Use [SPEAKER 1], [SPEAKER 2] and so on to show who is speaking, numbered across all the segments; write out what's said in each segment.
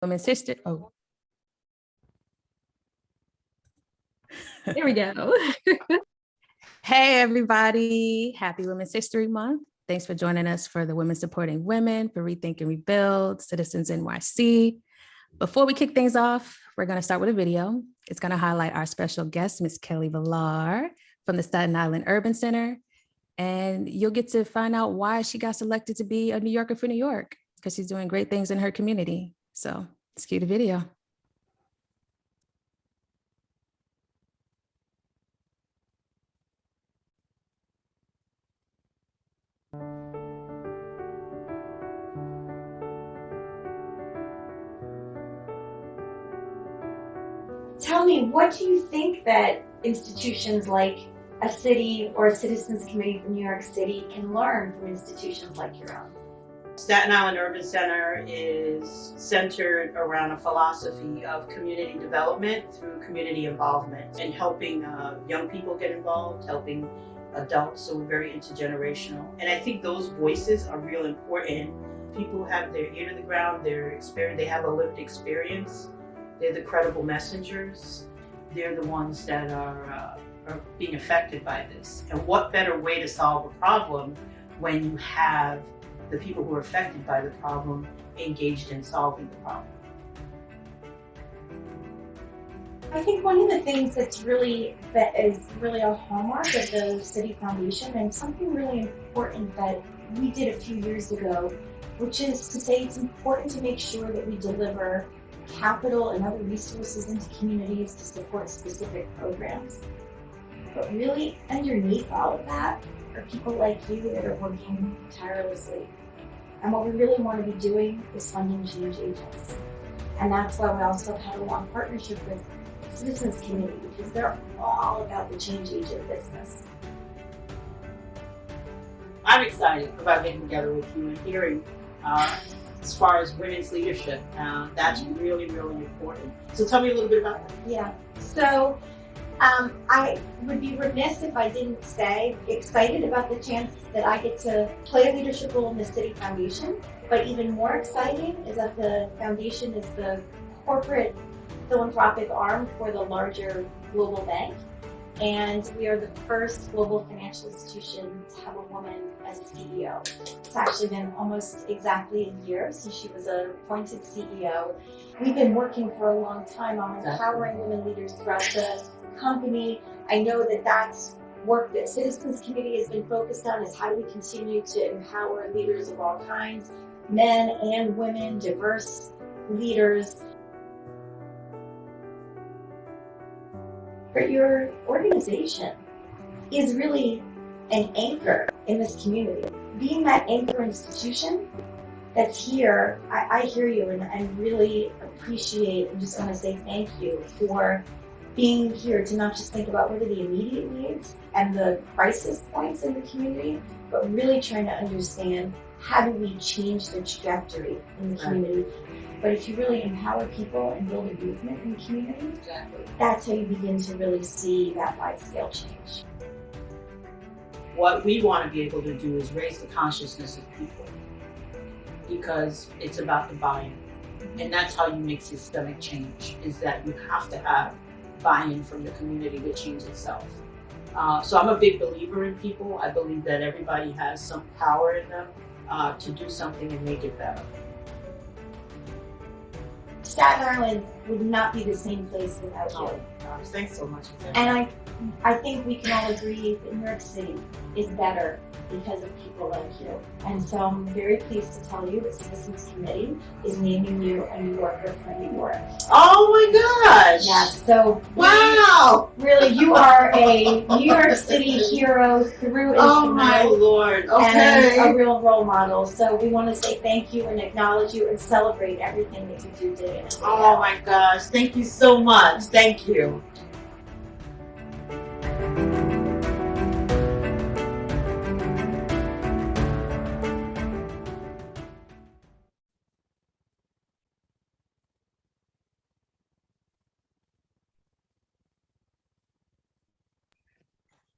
[SPEAKER 1] Women's History. Oh,
[SPEAKER 2] There we go.
[SPEAKER 1] hey, everybody. Happy Women's History Month. Thanks for joining us for the Women Supporting Women for Rethink and Rebuild, CitizensNYC. Before we kick things off, we're going to start with a video. It's going to highlight our special guest, Miss Kelly Vilar from the Staten Island Urban Center. And you'll get to find out why she got selected to be a New Yorker for New York, because she's doing great things in her community. So let's cue the video.
[SPEAKER 3] Tell me, what do you think that institutions like a city or a citizens committee for New York City can learn from institutions like your own?
[SPEAKER 4] Staten Island Urban Center is centered around a philosophy of community development through community involvement and helping young people get involved, helping adults, so we're very intergenerational. And I think those voices are real important. People have their ear to the ground, their experience, they have a lived experience. They're the credible messengers. They're the ones that are being affected by this. And what better way to solve a problem when you have the people who are affected by the problem engaged in solving the problem?
[SPEAKER 3] I think one of the things that is really a hallmark of the City Foundation, and something really important that we did a few years ago, which is to say it's important to make sure that we deliver capital and other resources into communities to support specific programs. But really, underneath all of that are people like you that are working tirelessly. And what we really want to be doing is funding change agents. And that's why we also had a long partnership with Citizens Committee, because they're all about the change agent business.
[SPEAKER 4] I'm excited about getting together with you and hearing as far as women's leadership. That's really, really important. So tell me a little bit about that.
[SPEAKER 3] Yeah. So I would be remiss if I didn't say excited about the chance that I get to play a leadership role in the City Foundation. But even more exciting is that the foundation is the corporate philanthropic arm for the larger global bank. And we are the first global financial institution to have a woman as a CEO. It's actually been almost exactly a year since she was appointed CEO. We've been working for a long time on empowering women leaders throughout the company. I know that that's work that Citizens Committee has been focused on, is how do we continue to empower leaders of all kinds, men and women, diverse leaders. But your organization is really an anchor in this community. Being that anchor institution that's here, I hear you and really appreciate and just want to say thank you for being here to not just think about what are the immediate needs and the crisis points in the community, but really trying to understand how do we change the trajectory in the community. But if you really empower people and build a movement in the community, that's how you begin to really see that wide-scale change.
[SPEAKER 4] What we want to be able to do is raise the consciousness of people, because it's about the buy-in. And that's how you make systemic change, is that you have to have buy-in from the community to change itself. So I'm a big believer in people. I believe that everybody has some power in them to do something and make it better.
[SPEAKER 3] Staten Island would not be the same place without you.
[SPEAKER 4] Oh, gosh, thanks so much.
[SPEAKER 3] And I think we can all agree that New York City is better because of people like you. And so I'm very pleased to tell you that Citizens Committee is naming you a New Yorker for New York.
[SPEAKER 4] Oh my gosh!
[SPEAKER 3] Yeah, so
[SPEAKER 4] wow!
[SPEAKER 3] Really, you are a New York City hero through and
[SPEAKER 4] Oh
[SPEAKER 3] through.
[SPEAKER 4] my Lord! Okay.
[SPEAKER 3] And a real role model. So we want to say thank you and acknowledge you and celebrate everything that you do day in and day
[SPEAKER 4] Oh
[SPEAKER 3] out.
[SPEAKER 4] my gosh! Thank you so much. Thank you.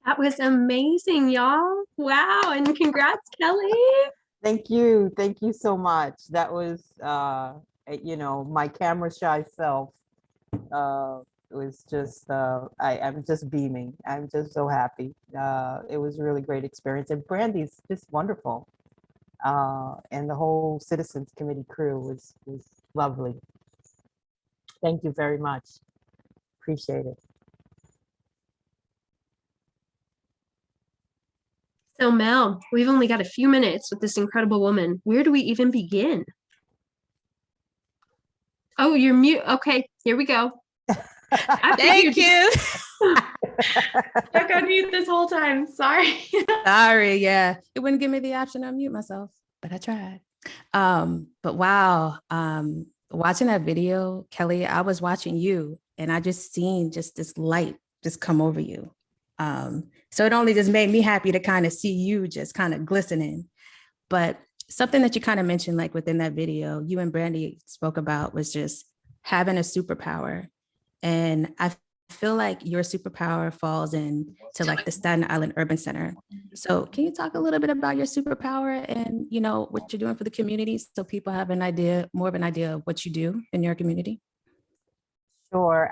[SPEAKER 2] That was amazing, y'all. Wow. And congrats, Kelly.
[SPEAKER 5] Thank you. Thank you so much. That was my camera shy self was just, I'm just beaming. I'm just so happy. It was a really great experience. And Brandy's just wonderful. And the whole Citizens Committee crew was lovely. Thank you very much. Appreciate it.
[SPEAKER 2] So Mel, we've only got a few minutes with this incredible woman. Where do we even begin? Oh, you're mute. Okay, here we go.
[SPEAKER 1] Thank you.
[SPEAKER 2] Stuck on mute this whole time. Sorry.
[SPEAKER 1] Sorry, yeah. It wouldn't give me the option to unmute myself, but I tried. But wow, watching that video, Kelly, I was watching you and I just seen just this light just come over you. So it only just made me happy to kind of see you just kind of glistening. But something that you kind of mentioned, like within that video, you and Brandy spoke about was just having a superpower. And I feel like your superpower falls into like the Staten Island Urban Center. So can you talk a little bit about your superpower and, what you're doing for the community so people have more of an idea of what you do in your community?
[SPEAKER 5] Sure.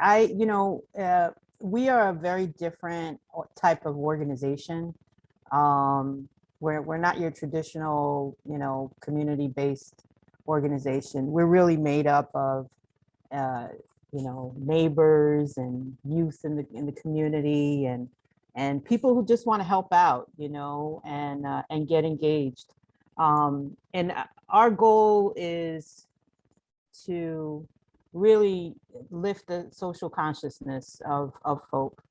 [SPEAKER 5] We are a very different type of organization. We're not your traditional, community-based organization. We're really made up of, neighbors and youth in the community and people who just want to help out, and get engaged. And our goal is to really lift the social consciousness of folk,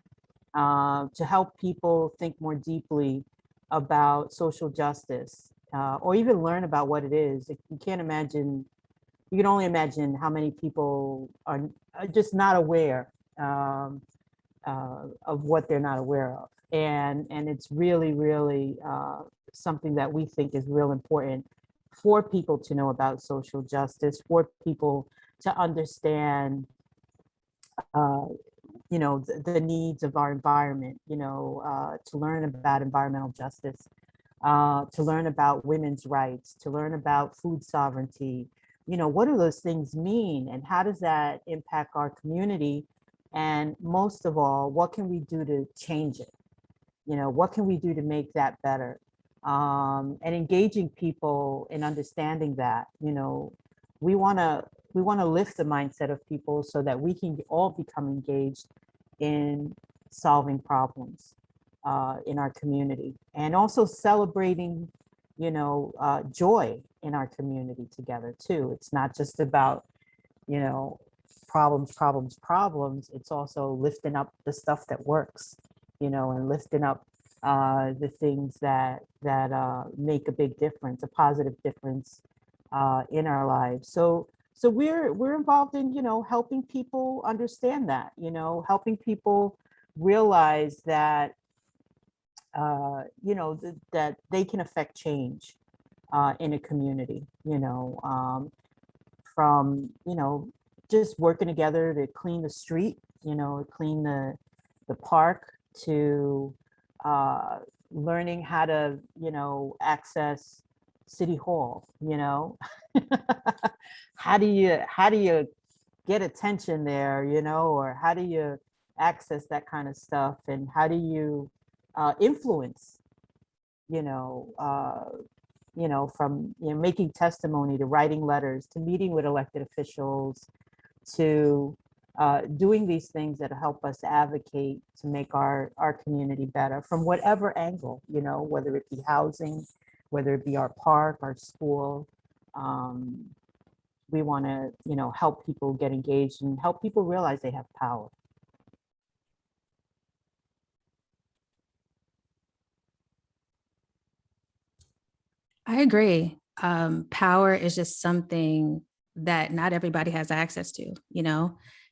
[SPEAKER 5] to help people think more deeply about social justice, or even learn about what it is. You can only imagine how many people are just not aware of what they're not aware of. And it's really, really something that we think is real important for people to know about social justice, for people to understand, the needs of our environment, to learn about environmental justice, to learn about women's rights, to learn about food sovereignty. What do those things mean and how does that impact our community? And most of all, what can we do to change it? What can we do to make that better? And engaging people in understanding that, we want to lift the mindset of people so that we can all become engaged in solving problems in our community, and also celebrating, joy in our community together too. It's not just about, problems. It's also lifting up the stuff that works, and lifting up the things that make a big difference, a positive difference in our lives. So we're involved in, helping people understand that, helping people realize that, that they can affect change in a community, from, just working together to clean the street, clean the park, to learning how to, access City Hall, how do you get attention there, or how do you access that kind of stuff, and how do you influence, from making testimony to writing letters to meeting with elected officials to doing these things that help us advocate to make our community better from whatever angle, whether it be housing, whether it be our park, our school. We want to, help people get engaged and help people realize they have power.
[SPEAKER 1] I agree. Power is just something that not everybody has access to,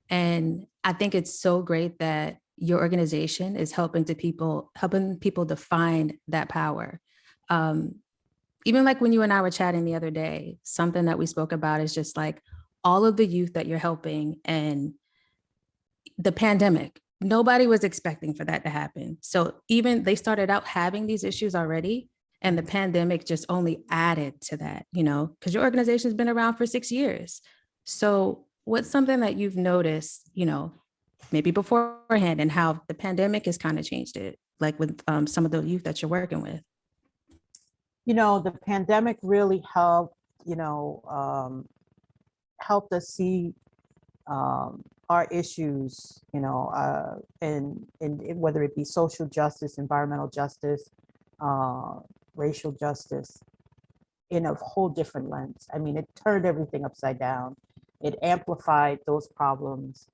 [SPEAKER 1] and I think it's so great that your organization is helping people define that power. Even like when you and I were chatting the other day, something that we spoke about is just like all of the youth that you're helping, and the pandemic, nobody was expecting for that to happen. So even they started out having these issues already, and the pandemic just only added to that, because your organization has been around for 6 years. So what's something that you've noticed, maybe beforehand, and how the pandemic has kind of changed it, like with some of the youth that you're working with?
[SPEAKER 5] The pandemic really helped, helped us see our issues, and whether it be social justice, environmental justice, racial justice, in a whole different lens. I mean, it turned everything upside down. It amplified those problems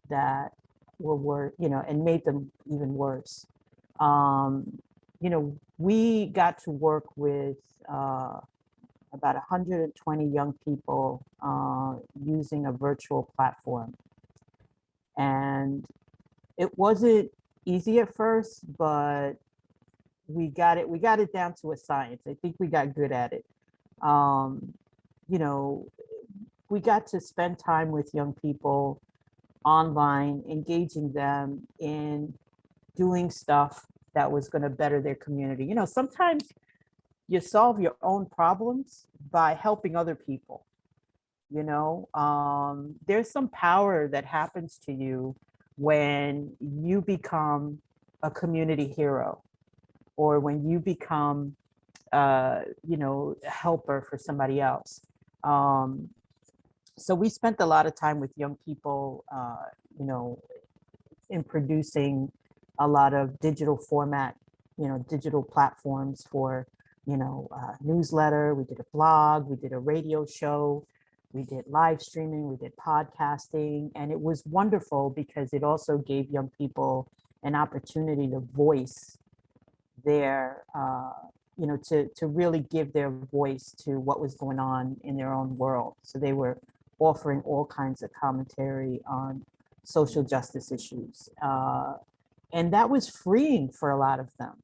[SPEAKER 5] that were, and made them even worse. We got to work with about 120 young people using a virtual platform. And it wasn't easy at first, but we got it down to a science. I think we got good at it. We got to spend time with young people online, engaging them in doing stuff that was going to better their community. Sometimes you solve your own problems by helping other people. There's some power that happens to you when you become a community hero, or when you become a helper for somebody else. So we spent a lot of time with young people, in producing a lot of digital format, digital platforms for, newsletter. We did a blog, we did a radio show, we did live streaming, we did podcasting, and it was wonderful because it also gave young people an opportunity to voice their, to really give their voice to what was going on in their own world. So they were offering all kinds of commentary on social justice issues. And that was freeing for a lot of them.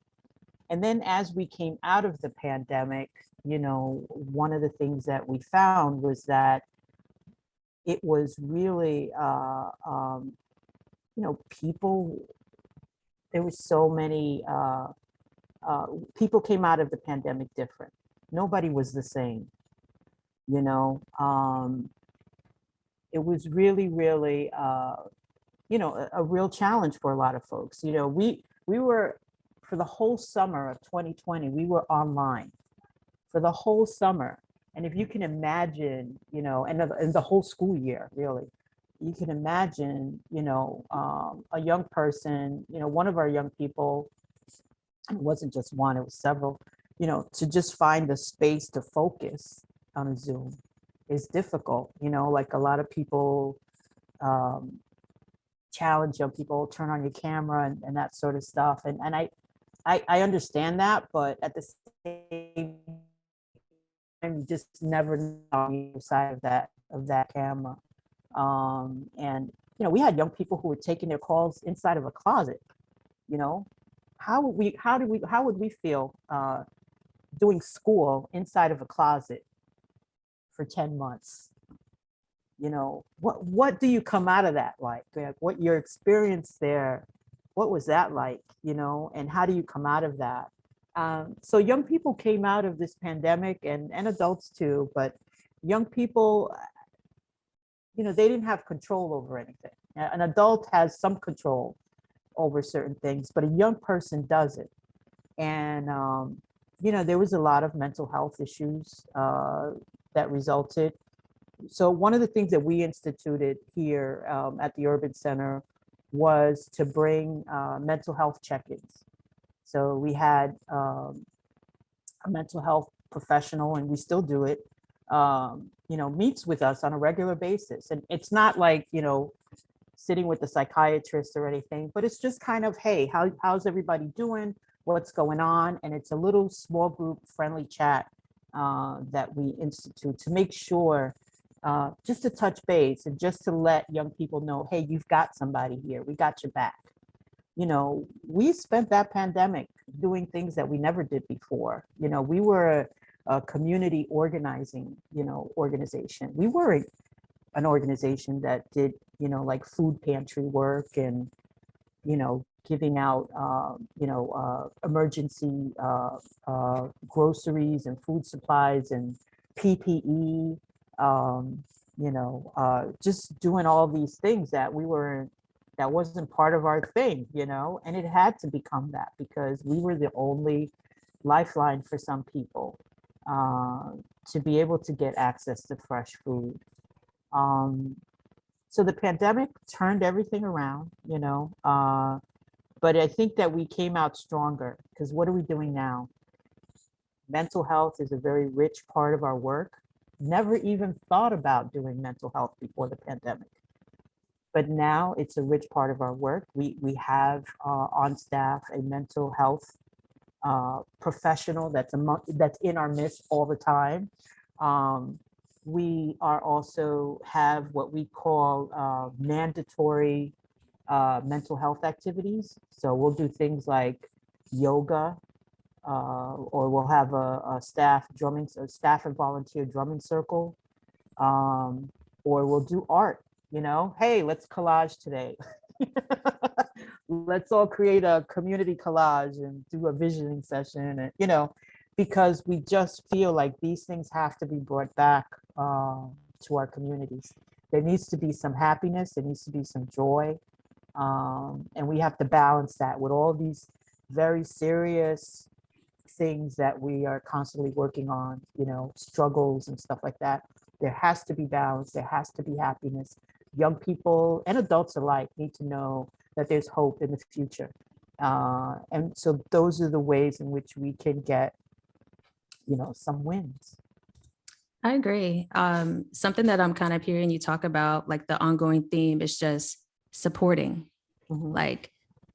[SPEAKER 5] And then as we came out of the pandemic, one of the things that we found was that it was really, people, there was so many, people came out of the pandemic different. Nobody was the same, it was really, really, a real challenge for a lot of folks. We were, for the whole summer of 2020, we were online for the whole summer. And if you can imagine, and the whole school year, really, you can imagine, a young person, one of our young people, it wasn't just one, it was several, to just find the space to focus on a Zoom is difficult. Like a lot of people challenge young people, turn on your camera and that sort of stuff. And I understand that, but at the same time, you just never know on the other side of that camera. And we had young people who were taking their calls inside of a closet. How would we feel doing school inside of a closet for 10 months? What do you come out of that like? What your experience there, what was that like? And how do you come out of that? So young people came out of this pandemic, and adults too, but young people, they didn't have control over anything. An adult has some control over certain things, but a young person doesn't. And, there was a lot of mental health issues that resulted. So one of the things that we instituted here at the Urban Center was to bring mental health check-ins. So we had a mental health professional, and we still do it, meets with us on a regular basis. And it's not like, sitting with a psychiatrist or anything, but it's just kind of, hey, how's everybody doing? What's going on? And it's a little small group friendly chat that we institute to make sure, just to touch base and just to let young people know, hey, you've got somebody here. We got your back. We spent that pandemic doing things that we never did before. We were a community organizing, organization. We were an organization that did, like food pantry work and, giving out, emergency groceries and food supplies and PPE. just doing all these things that that wasn't part of our thing, and it had to become that because we were the only lifeline for some people to be able to get access to fresh food. So the pandemic turned everything around, but I think that we came out stronger because what are we doing now? Mental health is a very rich part of our work. Never even thought about doing mental health before the pandemic. But now it's a rich part of our work. We have on staff a mental health professional that's in our midst all the time. We are also have what we call mandatory mental health activities. So we'll do things like yoga, or we'll have a staff and volunteer drumming circle, or we'll do art. Hey, let's collage today. Let's all create a community collage and do a visioning session, and because we just feel like these things have to be brought back to our communities. There needs to be some happiness, there needs to be some joy, and we have to balance that with all these very serious things that we are constantly working on, struggles and stuff like that. There has to be balance, there has to be happiness. Young people and adults alike need to know that there's hope in the future. And so those are the ways in which we can get, some wins.
[SPEAKER 1] I agree. Something that I'm kind of hearing you talk about, like the ongoing theme is just supporting, like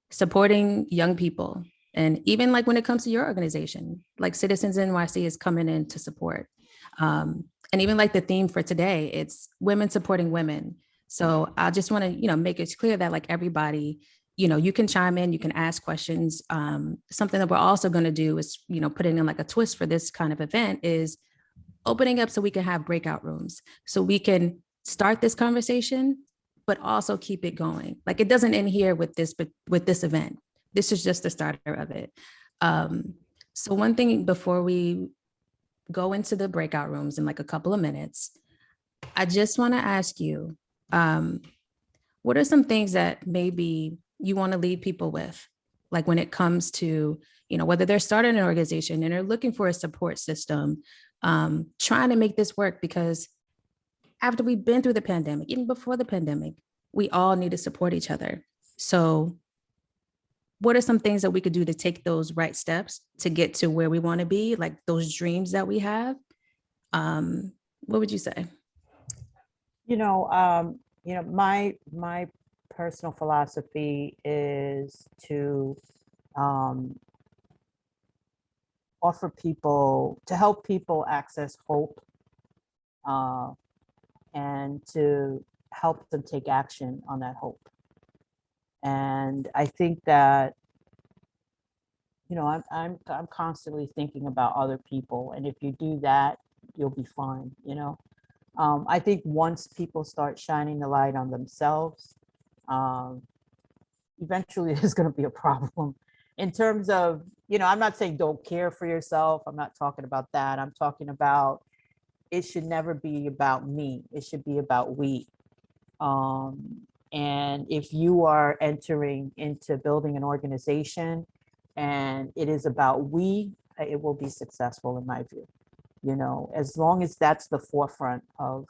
[SPEAKER 1] supporting young people. And even like when it comes to your organization, like Citizens NYC is coming in to support. And even like the theme for today, it's women supporting women. So I just want to, make it clear that like everybody, you can chime in, you can ask questions. Something that we're also going to do is, putting in like a twist for this kind of event is opening up so we can have breakout rooms. So we can start this conversation, but also keep it going. Like it doesn't end here with this event. This is just the starter of it. So one thing before we go into the breakout rooms in like a couple of minutes, I just want to ask you, what are some things that maybe you want to leave people with? Like when it comes to, whether they're starting an organization and they're looking for a support system, trying to make this work, because after we've been through the pandemic, even before the pandemic, we all need to support each other. So what are some things that we could do to take those right steps to get to where we want to be, like those dreams that we have? What would you say?
[SPEAKER 5] My personal philosophy is to help people access hope, and to help them take action on that hope. And I think that, I'm constantly thinking about other people, and if you do that, you'll be fine. I think once people start shining the light on themselves, eventually there's going to be a problem. In terms of, I'm not saying don't care for yourself. I'm not talking about that. I'm talking about it should never be about me. It should be about we. And if you are entering into building an organization and it is about we, it will be successful in my view. As long as that's the forefront of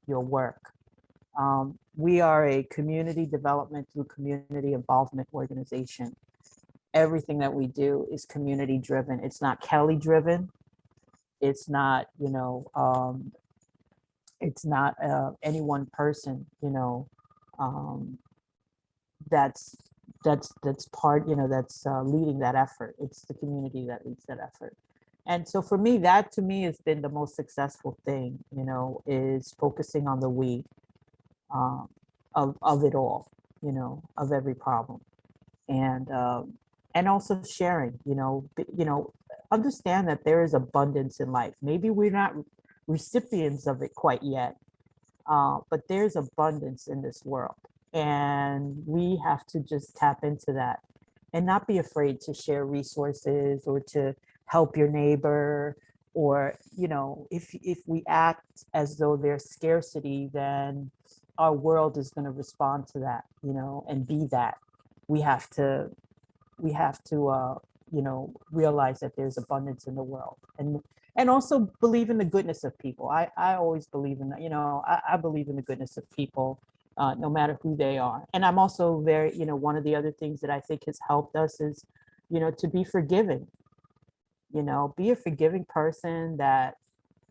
[SPEAKER 5] your work. We are a community development through community involvement organization. Everything that we do is community driven. It's not Kelly driven. It's not, it's not any one person, that's part, that's leading that effort. It's the community that leads that effort. And so for me, that to me has been the most successful thing, is focusing on the we of it all, of every problem. And also sharing, understand that there is abundance in life. Maybe we're not recipients of it quite yet, but there's abundance in this world. And we have to just tap into that and not be afraid to share resources or to help your neighbor or, you know, if we act as though there's scarcity, then our world is going to respond to that, you know, and be that. We have to, you know, realize that there's abundance in the world, and also believe in the goodness of people. I always believe in that, you know, I believe in the goodness of people, no matter who they are. And I'm also very, you know, one of the other things that I think has helped us is, you know, to be forgiving, you know, be a forgiving person that,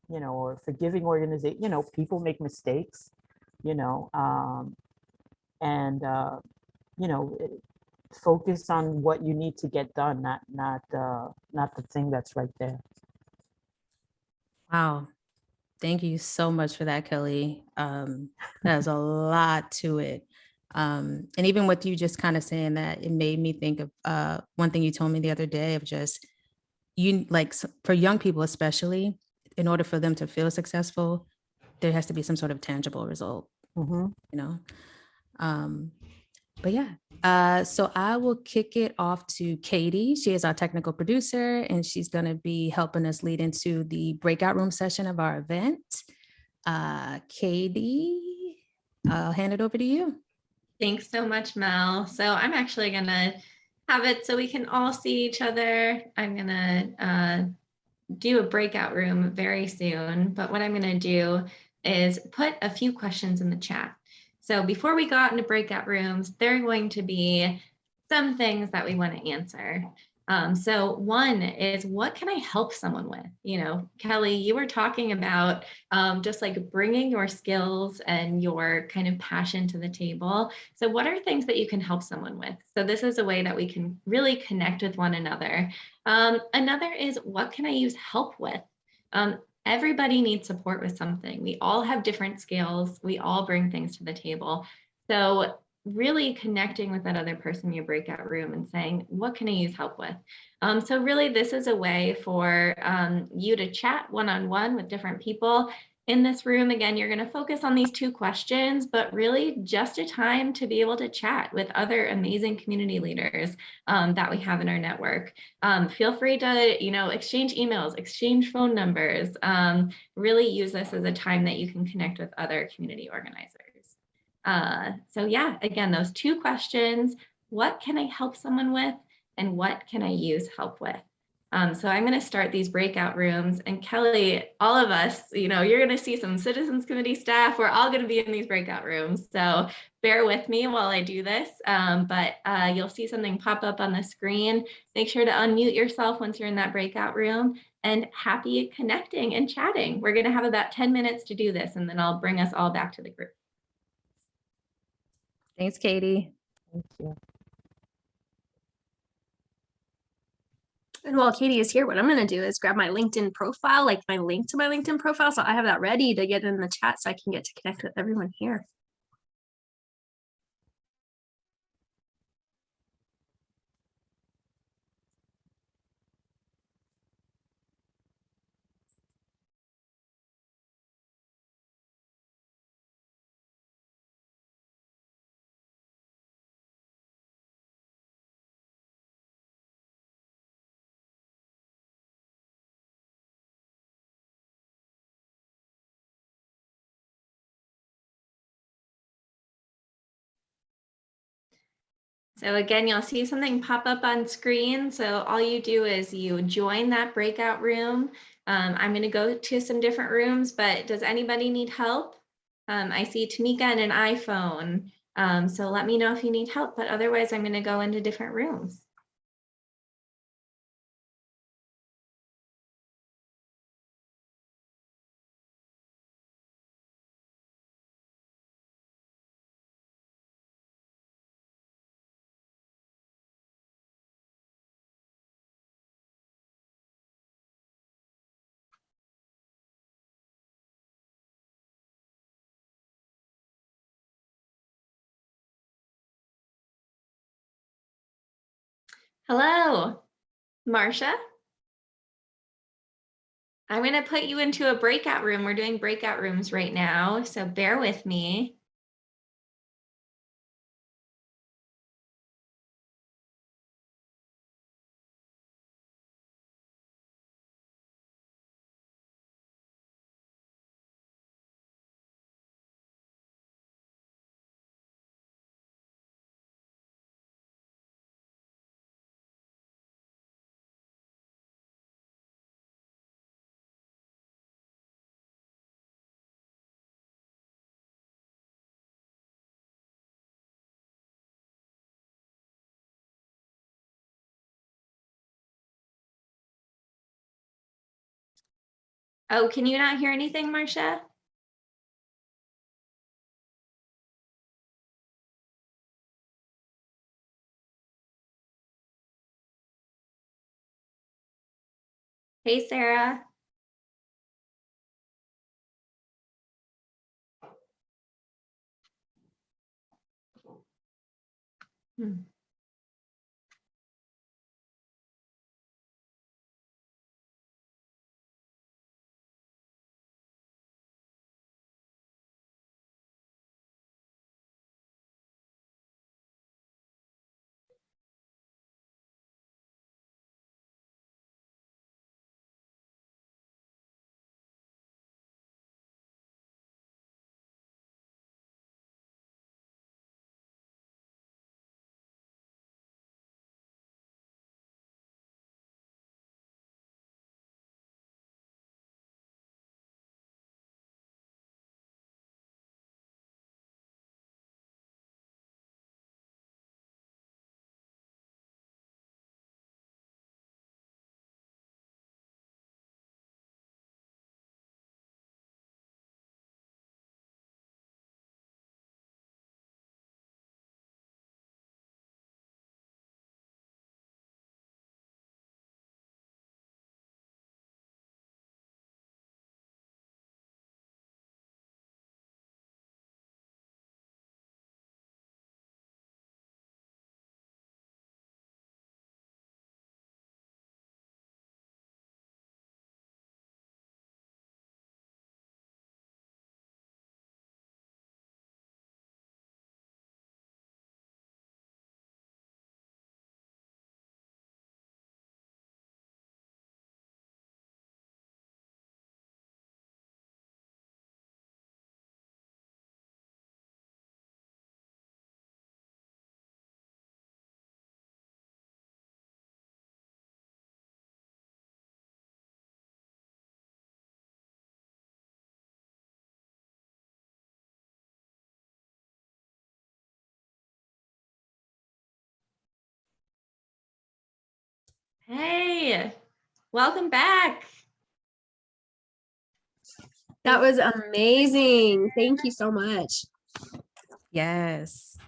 [SPEAKER 5] you know, or forgiving organization, you know, people make mistakes, you know, and, you know, focus on what you need to get done, not the thing that's right there.
[SPEAKER 1] Wow. Thank you so much for that, Kelly. There's a lot to it. And even with you just kind of saying that, it made me think of one thing you told me the other day of just, you like for young people, especially, in order for them to feel successful, there has to be some sort of tangible result,
[SPEAKER 5] Mm-hmm.
[SPEAKER 1] you know? But yeah, so I will kick it off to Katie. She is our technical producer, and she's going to be helping us lead into the breakout room session of our event. Katie, I'll hand it over to you.
[SPEAKER 6] Thanks so much, Mel. So I'm actually going to have it so we can all see each other. I'm going to do a breakout room very soon, but what I'm going to do is put a few questions in the chat. So before we go out into breakout rooms, there are going to be some things that we want to answer. So one is, what can I help someone with? You know, Kelly, you were talking about just like bringing your skills and your kind of passion to the table. So what are things that you can help someone with? So this is a way that we can really connect with one another. Another is, what can I use help with? Everybody needs support with something. We all have different skills. We all bring things to the table. So really connecting with that other person in your breakout room and saying, what can I use help with? So really, this is a way for you to chat one-on-one with different people. In this room, again, you're going to focus on these two questions, but really just a time to be able to chat with other amazing community leaders that we have in our network. Feel free to, you know, exchange emails, exchange phone numbers, really use this as a time that you can connect with other community organizers. So yeah, again, those two questions: what can I help someone with, and what can I use help with? So I'm going to start these breakout rooms, and Kelly, all of us, you know, you're going to see some Citizens Committee staff. We're all going to be in these breakout rooms. So bear with me while I do this, but you'll see something pop up on the screen. Make sure to unmute yourself once you're in that breakout room, and happy connecting and chatting. We're going to have about 10 minutes to do this, and then I'll bring us all back to the group.
[SPEAKER 1] Thanks, Katie.
[SPEAKER 5] Thank you.
[SPEAKER 2] And while Katie is here, what I'm going to do is grab my LinkedIn profile, like my link to my LinkedIn profile. So I have that ready to get in the chat so I can get to connect with everyone here.
[SPEAKER 6] So again, you'll see something pop up on screen. So all you do is you join that breakout room. I'm going to go to some different rooms, but does anybody need help? I see Tamika and an iPhone. So let me know if you need help, but otherwise I'm going to go into different rooms. Hello, Marcia. I'm going to put you into a breakout room. We're doing breakout rooms right now, so bear with me. Oh, can you not hear anything, Marcia? Hey, Sarah. Hmm. Hey, welcome back.
[SPEAKER 2] That was amazing. Thank you so much.
[SPEAKER 1] Yes.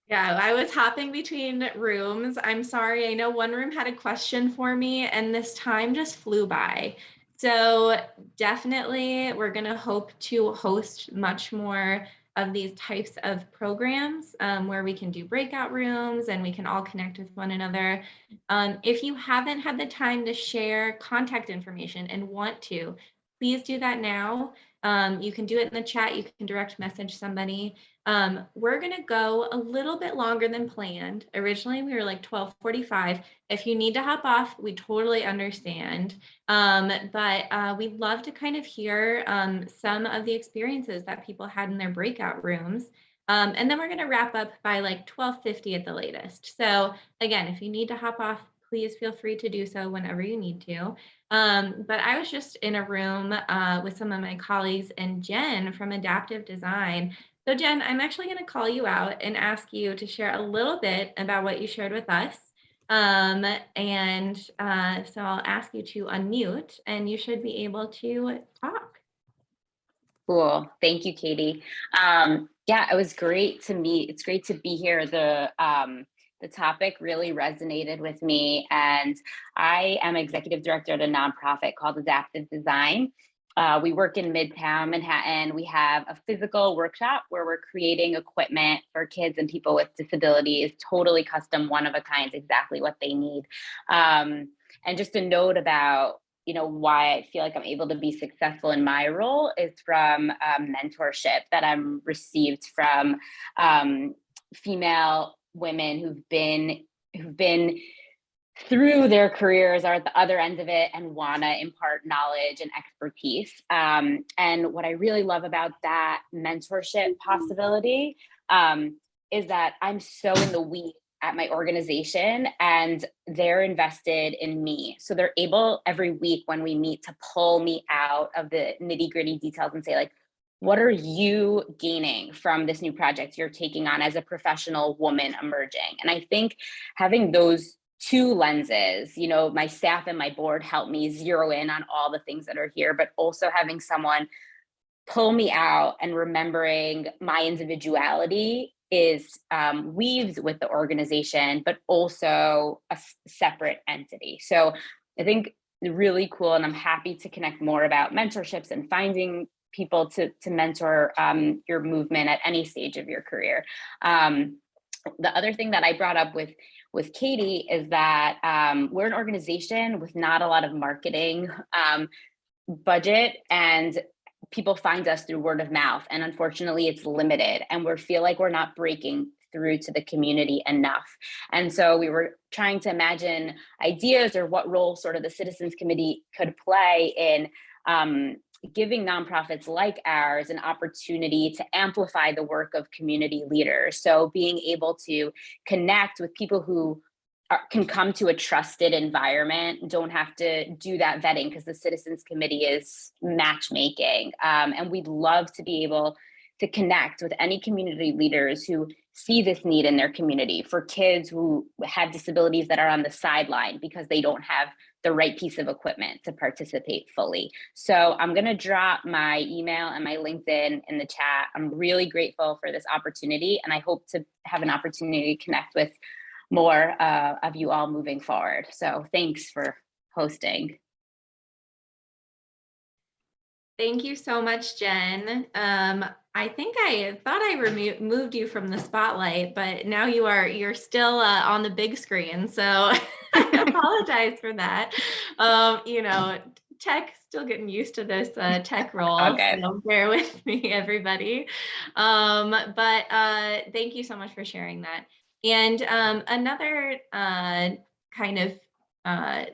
[SPEAKER 6] Yeah, I was hopping between rooms. I'm sorry. I know one room had a question for me and this time just flew by. So definitely we're going to hope to host much more of these types of programs where we can do breakout rooms and we can all connect with one another. If you haven't had the time to share contact information and want to, please do that now. You can do it in the chat. You can direct message somebody. We're going to go a little bit longer than planned. Originally, we were like 12:45. If you need to hop off, we totally understand. But we'd love to kind of hear some of the experiences that people had in their breakout rooms. And then we're going to wrap up by like 12:50 at the latest. So again, if you need to hop off, please feel free to do so whenever you need to. But I was just in a room with some of my colleagues and Jen from Adaptive Design. So Jen, I'm actually going to call you out and ask you to share a little bit about what you shared with us. So I'll ask you to unmute and you should be able to talk.
[SPEAKER 7] Cool. Thank you, Katie. Yeah, it was great to meet. It's great to be here. The topic really resonated with me, and I am executive director at a nonprofit called Adaptive Design. We work in Midtown Manhattan. We have a physical workshop where we're creating equipment for kids and people with disabilities, totally custom, one of a kind, exactly what they need. And just a note about why I feel like I'm able to be successful in my role is from mentorship that I'm received from female women who've been through their careers, are at the other end of it, and want to impart knowledge and expertise. And what I really love about that mentorship possibility is that I'm so in the weeds at my organization and they're invested in me. So they're able every week when we meet to pull me out of the nitty-gritty details and say, like, what are you gaining from this new project you're taking on as a professional woman emerging? And I think having those two lenses. You know, my staff and my board help me zero in on all the things that are here, but also having someone pull me out and remembering my individuality is weaved with the organization, but also a separate entity. So I think really cool, and I'm happy to connect more about mentorships and finding people to mentor your movement at any stage of your career. The other thing that I brought up with Katie is that we're an organization with not a lot of marketing budget, and people find us through word of mouth. And unfortunately, it's limited, and we feel like we're not breaking through to the community enough. And so we were trying to imagine ideas or what role sort of the Citizens Committee could play in giving nonprofits like ours an opportunity to amplify the work of community leaders. So being able to connect with people who can come to a trusted environment, don't have to do that vetting because the Citizens Committee is matchmaking. And we'd love to be able to connect with any community leaders who see this need in their community, for kids who have disabilities that are on the sideline because they don't have the right piece of equipment to participate fully. So I'm gonna drop my email and my LinkedIn in the chat. I'm really grateful for this opportunity, and I hope to have an opportunity to connect with more of you all moving forward. So thanks for hosting.
[SPEAKER 6] Thank you so much, Jen. I think I thought I removed you from the spotlight, but now you're still on the big screen. So I apologize for that. You know, tech, still getting used to this tech role.
[SPEAKER 7] Okay.
[SPEAKER 6] So bear with me, everybody. But thank you so much for sharing that. And another kind of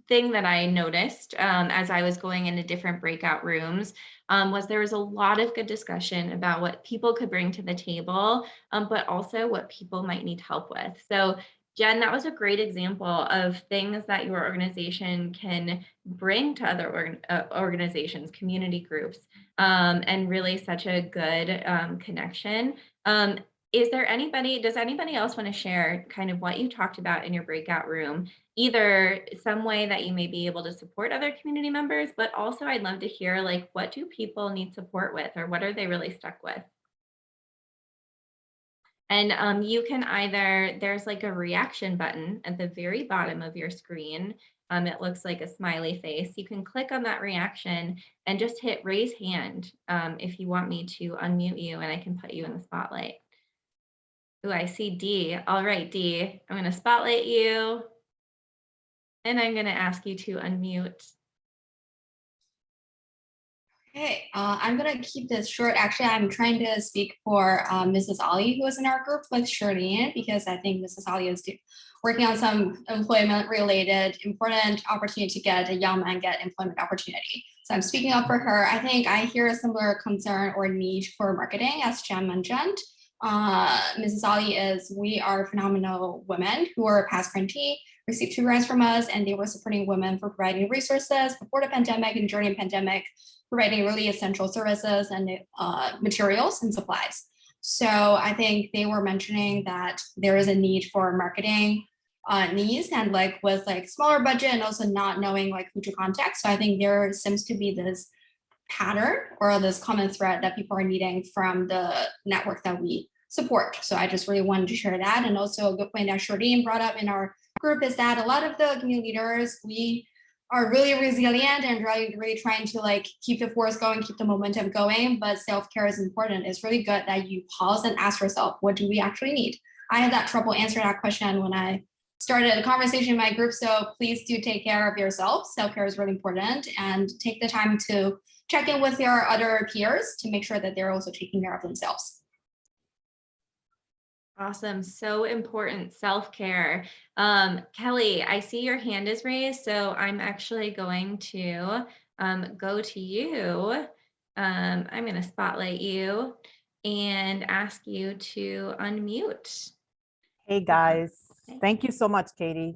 [SPEAKER 6] thing that I noticed as I was going into different breakout rooms was there was a lot of good discussion about what people could bring to the table, but also what people might need help with. So Jen, that was a great example of things that your organization can bring to other organizations, community groups, and really such a good connection. Does anybody else want to share kind of what you talked about in your breakout room, either some way that you may be able to support other community members, but also I'd love to hear, like, what do people need support with, or what are they really stuck with? And you can either, there's like a reaction button at the very bottom of your screen. It looks like a smiley face. You can click on that reaction and just hit raise hand if you want me to unmute you, and I can put you in the spotlight. Oh, I see D. All right, D, I'm going to spotlight you, and I'm going to ask you to unmute.
[SPEAKER 8] Okay, I'm going to keep this short. Actually, I'm trying to speak for Mrs. Ali, who is in our group with Charlene, because I think Mrs. Ali is working on some employment-related important opportunity to get a young man get employment opportunity. So I'm speaking up for her. I think I hear a similar concern or need for marketing, as Jen mentioned. Mrs. Ali we are phenomenal women who are past grantee, received 2 grants from us, and they were supporting women for providing resources before the pandemic and during the pandemic, providing really essential services and materials and supplies. So I think they were mentioning that there is a need for marketing needs, and like with like smaller budget and also not knowing like who to contact. So I think there seems to be this pattern or this common thread that people are needing from the network that we support. So I just really wanted to share that. And also a good point that Shardeen brought up in our group is that a lot of the community leaders, we are really resilient and really trying to like keep the force going, keep the momentum going, but self-care is important. It's really good that you pause and ask yourself, what do we actually need? I had that trouble answering that question when I started a conversation in my group. So please do take care of yourself. Self-care is really important, and take the time to check in with your other peers to make sure that they're also taking care of themselves.
[SPEAKER 6] Awesome. So important, self-care. Kelly, I see your hand is raised, so I'm actually going to go to you. I'm going to spotlight you and ask you to unmute.
[SPEAKER 5] Hey guys, thank you so much, Katie.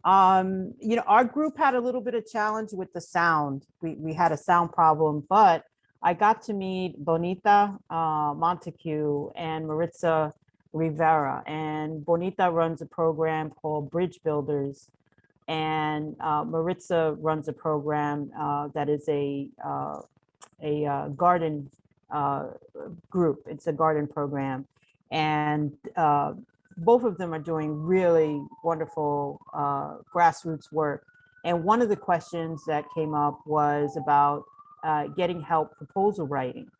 [SPEAKER 5] You know, our group had a little bit of challenge with the sound. We had a sound problem, but I got to meet Bonita Montaque and Marcia Rivera, and Bonita runs a program called Bridge Builders, and Maritza runs a program that is a garden group. It's a garden program, and both of them are doing really wonderful grassroots work. And one of the questions that came up was about getting help proposal writing,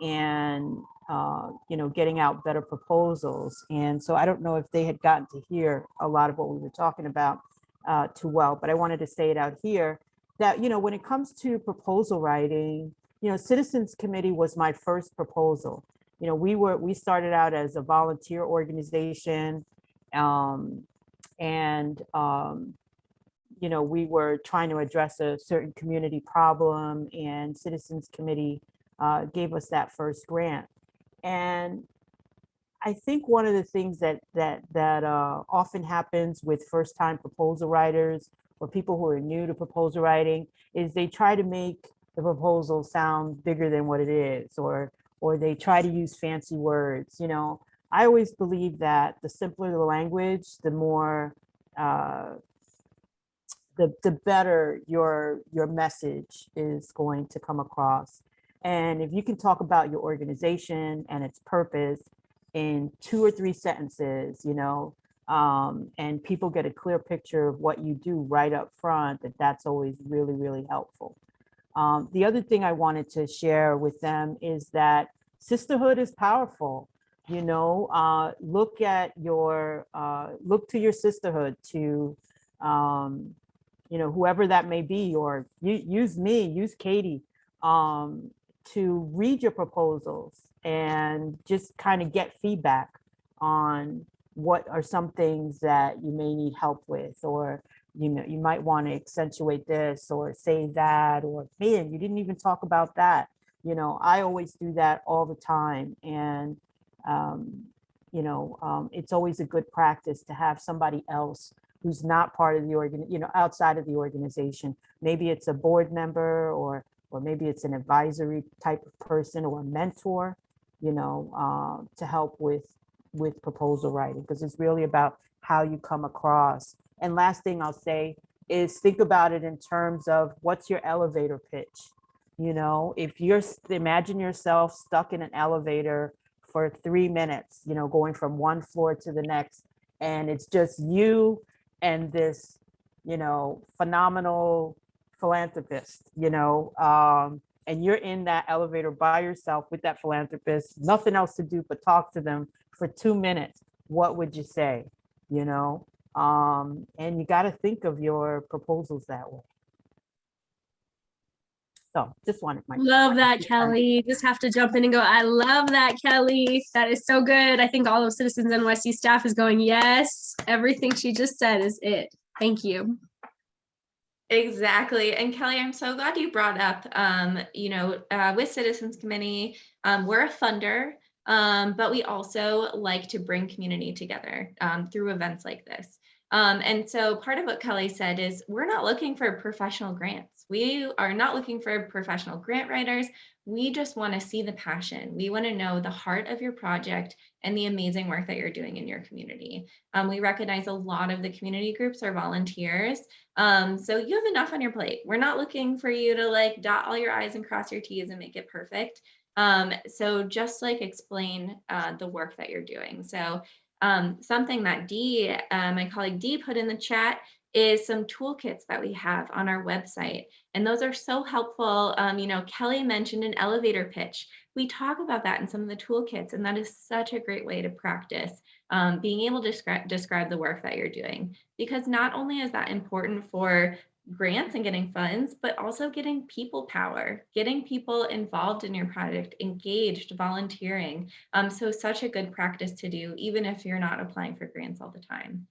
[SPEAKER 5] and getting out better proposals. And so I don't know if they had gotten to hear a lot of what we were talking about too well, but I wanted to say it out here that, when it comes to proposal writing, Citizens Committee was my first proposal. We started out as a volunteer organization, we were trying to address a certain community problem, and Citizens Committee gave us that first grant. And I think one of the things that often happens with first-time proposal writers or people who are new to proposal writing is they try to make the proposal sound bigger than what it is, or they try to use fancy words. I always believe that the simpler the language, the more the better your message is going to come across. And if you can talk about your organization and its purpose in 2 or 3 sentences, and people get a clear picture of what you do right up front, that's always really, really helpful. The other thing I wanted to share with them is that sisterhood is powerful. Look to your sisterhood to, whoever that may be, or use Katie, to read your proposals and just kind of get feedback on what are some things that you may need help with, or you might want to accentuate this or say that, or man, you didn't even talk about that. I always do that all the time. And it's always a good practice to have somebody else who's not part of the outside of the organization. Maybe it's a board member, or maybe it's an advisory type of person, or a mentor, to help with proposal writing, because it's really about how you come across. And last thing I'll say is think about it in terms of what's your elevator pitch. If imagine yourself stuck in an elevator for 3 minutes, going from one floor to the next, and it's just you and this, phenomenal philanthropist, and you're in that elevator by yourself with that philanthropist, nothing else to do but talk to them for 2 minutes. What would you say? And you got to think of your proposals that way. So just wanted my
[SPEAKER 2] love that, Kelly. Just have to jump in and go, I love that, Kelly. That is so good. I think all of Citizens NYC staff is going, yes, everything she just said is it. Thank you.
[SPEAKER 6] Exactly. And Kelly, I'm so glad you brought up, with Citizens Committee, we're a funder, but we also like to bring community together through events like this. And so part of what Kelly said is we're not looking for professional grants. We are not looking for professional grant writers. We just want to see the passion. We want to know the heart of your project and the amazing work that you're doing in your community. We recognize a lot of the community groups are volunteers. So you have enough on your plate. We're not looking for you to dot all your I's and cross your T's and make it perfect. So just explain the work that you're doing. So something that Dee, my colleague Dee, put in the chat is some toolkits that we have on our website. And those are so helpful. Kelly mentioned an elevator pitch. We talk about that in some of the toolkits, and that is such a great way to practice being able to describe the work that you're doing. Because not only is that important for grants and getting funds, but also getting people power, getting people involved in your project, engaged, volunteering. So such a good practice to do, even if you're not applying for grants all the time.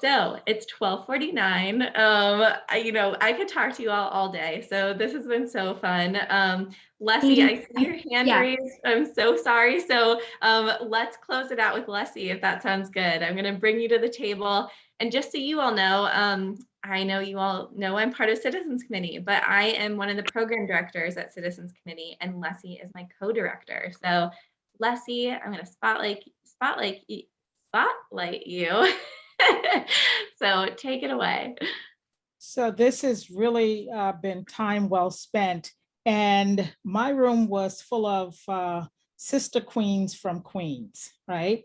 [SPEAKER 6] So it's 12:49. I could talk to you all day. So this has been so fun. Leslie, I see your hand raised. I'm so sorry. So let's close it out with Leslie, if that sounds good. I'm going to bring you to the table. And just so you all know, I know you all know I'm part of Citizens Committee, but I am one of the program directors at Citizens Committee, and Leslie is my co-director. So Leslie, I'm going to spotlight you. So take it away.
[SPEAKER 9] So this has really been time well spent. And my room was full of sister queens from Queens, right?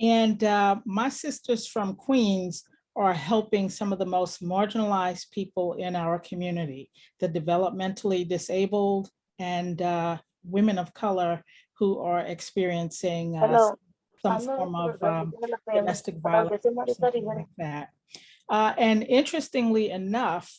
[SPEAKER 9] And my sisters from Queens are helping some of the most marginalized people in our community, the developmentally disabled and women of color who are experiencing some form of domestic violence or something like that. And interestingly enough,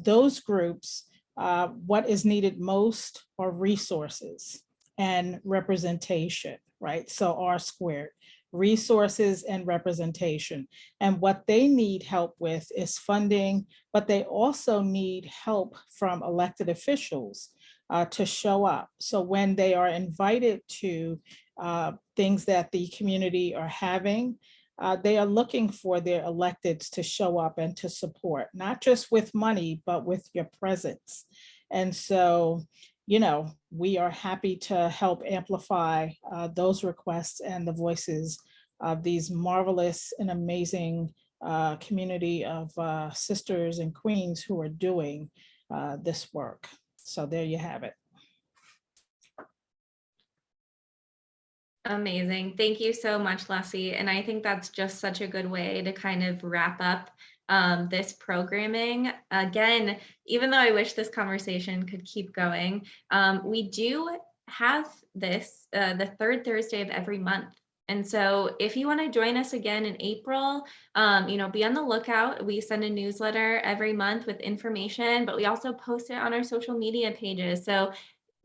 [SPEAKER 9] those groups, what is needed most are resources and representation, right? So R squared, resources and representation. And what they need help with is funding, but they also need help from elected officials to show up. So when they are invited to things that the community are having, they are looking for their electeds to show up and to support, not just with money, but with your presence. And so, you know, we are happy to help amplify those requests and the voices of these marvelous and amazing community of sisters and queens who are doing this work. So there you have it.
[SPEAKER 6] Amazing. Thank you so much, Leslie. And I think that's just such a good way to kind of wrap up this programming. Again, even though I wish this conversation could keep going, we do have this the third Thursday of every month. And so if you want to join us again in April, you know, be on the lookout. We send a newsletter every month with information, but we also post it on our social media pages. So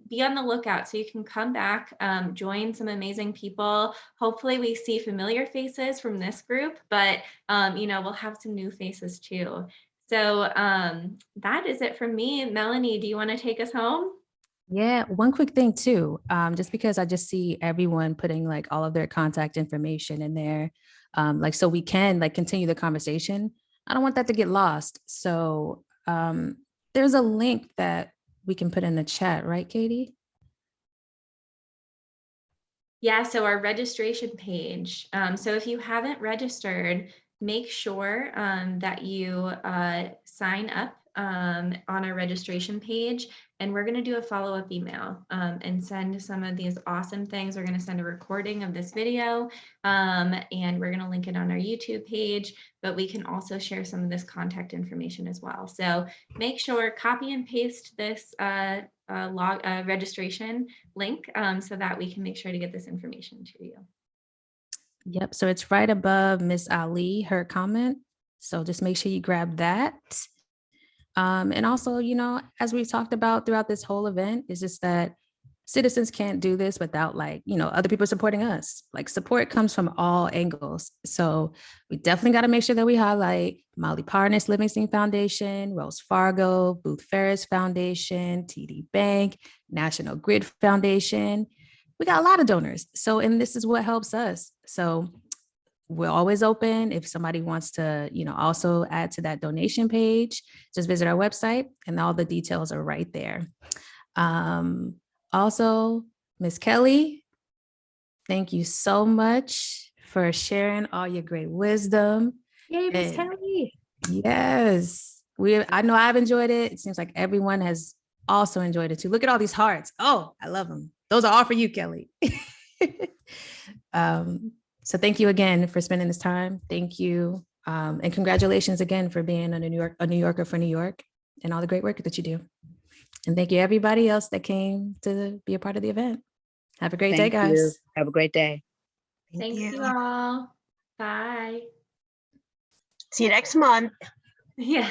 [SPEAKER 6] be on the lookout so you can come back, join some amazing people. Hopefully we see familiar faces from this group, but you know, we'll have some new faces too. So that is it from me. Melanie, do you want to take us home?
[SPEAKER 1] Yeah, one quick thing too, just because I just see everyone putting like all of their contact information in there, like so we can like continue the conversation. I don't want that to get lost. So there's a link that we can put in the chat, right, Katie?
[SPEAKER 6] Yeah, so our registration page. So if you haven't registered, make sure that you sign up on our registration page, and we're going to do a follow-up email and send some of these awesome things. We're going to send a recording of this video and we're going to link it on our YouTube page, but we can also share some of this contact information as well. So make sure copy and paste this registration link so that we can make sure to get this information to you.
[SPEAKER 1] Yep. So it's right above Miss Ali, her comment. So just make sure you grab that. And also, you know, as we've talked about throughout this whole event, is just that citizens can't do this without like, you know, other people supporting us. Like support comes from all angles. So we definitely got to make sure that we highlight Mollie Parnis Livingston Foundation, Wells Fargo, Booth Ferris Foundation, TD Bank, National Grid Foundation. We got a lot of donors. So, and this is what helps us. So we're always open. If somebody wants to, you know, also add to that donation page, just visit our website and all the details are right there. Also, Ms. Kelly, thank you so much for sharing all your great wisdom.
[SPEAKER 2] Yay, Miss Kelly.
[SPEAKER 1] Yes, I know I've enjoyed it. It seems like everyone has also enjoyed it too. Look at all these hearts. Oh, I love them. Those are all for you, Kelly. So thank you again for spending this time. Thank you. And congratulations again for being a New Yorker for New York and all the great work that you do. And thank you everybody else that came to be a part of the event. Have a great day, guys.
[SPEAKER 10] Have a great day.
[SPEAKER 6] Thank you all. Bye.
[SPEAKER 10] See you next month.
[SPEAKER 6] Yeah.